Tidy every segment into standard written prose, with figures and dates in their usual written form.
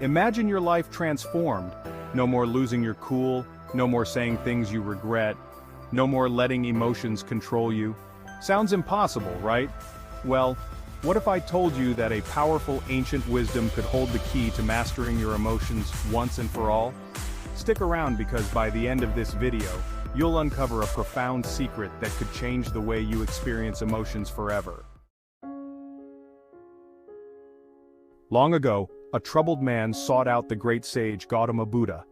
Imagine your life transformed. No more losing your cool, no more saying things you regret, no more letting emotions control you. Sounds impossible, right? Well, what if I told you that a powerful ancient wisdom could hold the key to mastering your emotions once and for all? Stick around because by the end of this video, you'll uncover a profound secret that could change the way you experience emotions forever. Long ago, a troubled man sought out the great sage Gautama Buddha.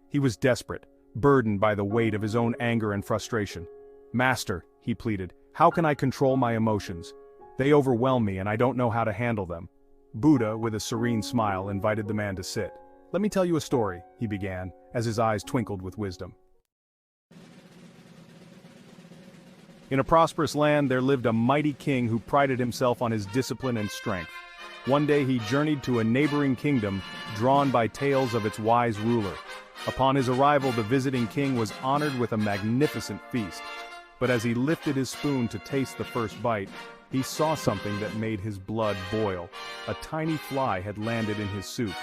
He was desperate, burdened by the weight of his own anger and frustration. "Master," he pleaded, "how can I control my emotions? They overwhelm me and I don't know how to handle them." Buddha, with a serene smile, invited the man to sit. "Let me tell you a story," he began, as his eyes twinkled with wisdom. In a prosperous land there lived a mighty king who prided himself on his discipline and strength. One day he journeyed to a neighboring kingdom, drawn by tales of its wise ruler. Upon his arrival, the visiting king was honored with a magnificent feast. But as he lifted his spoon to taste the first bite, he saw something that made his blood boil. A tiny fly had landed in his soup.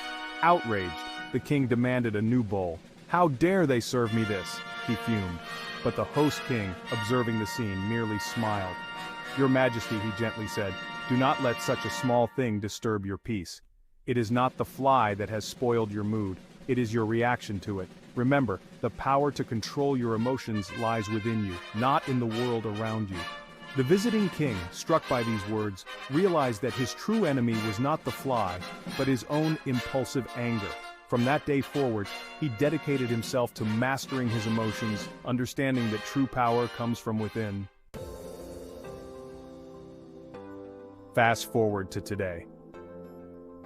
Outraged, the king demanded a new bowl. "How dare they serve me this?" he fumed. But the host king, observing the scene, merely smiled. "Your Majesty," he gently said, "do not let such a small thing disturb your peace. It is not the fly that has spoiled your mood, it is your reaction to it. Remember, the power to control your emotions lies within you, not in the world around you." The visiting king, struck by these words, realized that his true enemy was not the fly, but his own impulsive anger. From that day forward, he dedicated himself to mastering his emotions, understanding that true power comes from within. Fast forward to today.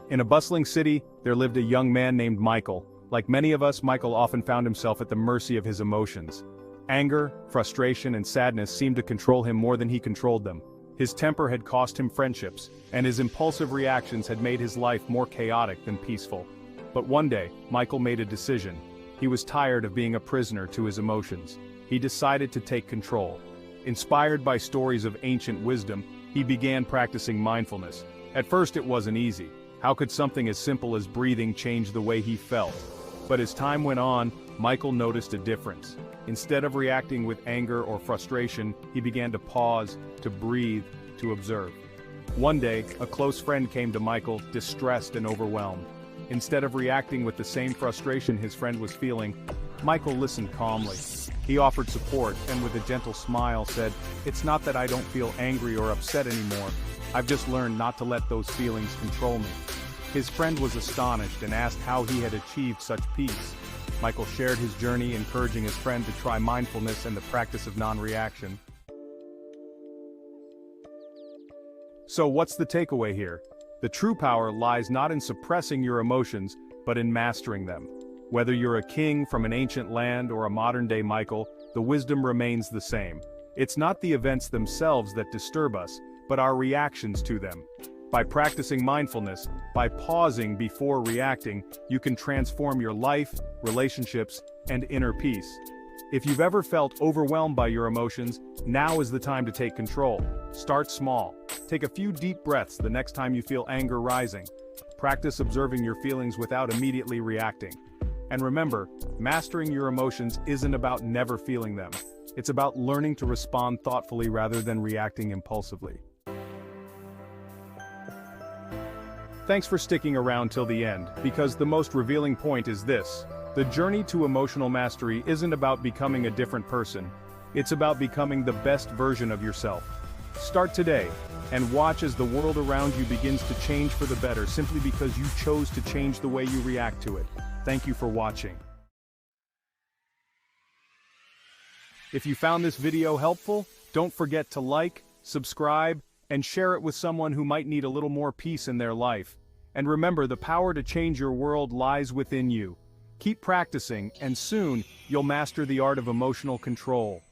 In a bustling city, there lived a young man named Michael. Like many of us, Michael often found himself at the mercy of his emotions. Anger, frustration, and sadness seemed to control him more than he controlled them. His temper had cost him friendships, and his impulsive reactions had made his life more chaotic than peaceful. But one day, Michael made a decision. He was tired of being a prisoner to his emotions. He decided to take control. Inspired by stories of ancient wisdom, he began practicing mindfulness. At first it wasn't easy. How could something as simple as breathing change the way he felt? But as time went on, Michael noticed a difference. Instead of reacting with anger or frustration, he began to pause, to breathe, to observe. One day, a close friend came to Michael, distressed and overwhelmed. Instead of reacting with the same frustration his friend was feeling, Michael listened calmly. He offered support and with a gentle smile said, "It's not that I don't feel angry or upset anymore. I've just learned not to let those feelings control me." His friend was astonished and asked how he had achieved such peace. Michael shared his journey, encouraging his friend to try mindfulness and the practice of non-reaction. So what's the takeaway here? The true power lies not in suppressing your emotions, but in mastering them. Whether you're a king from an ancient land or a modern-day Michael, the wisdom remains the same. It's not the events themselves that disturb us, but our reactions to them. By practicing mindfulness, by pausing before reacting, you can transform your life, relationships, and inner peace. If you've ever felt overwhelmed by your emotions, now is the time to take control. Start small. Take a few deep breaths the next time you feel anger rising. Practice observing your feelings without immediately reacting. And remember, mastering your emotions isn't about never feeling them. It's about learning to respond thoughtfully rather than reacting impulsively. Thanks for sticking around till the end, because the most revealing point is this: the journey to emotional mastery isn't about becoming a different person. It's about becoming the best version of yourself. Start today, and watch as the world around you begins to change for the better simply because you chose to change the way you react to it. Thank you for watching. If you found this video helpful, don't forget to like, subscribe, and share it with someone who might need a little more peace in their life. And remember, the power to change your world lies within you. Keep practicing, and soon, you'll master the art of emotional control.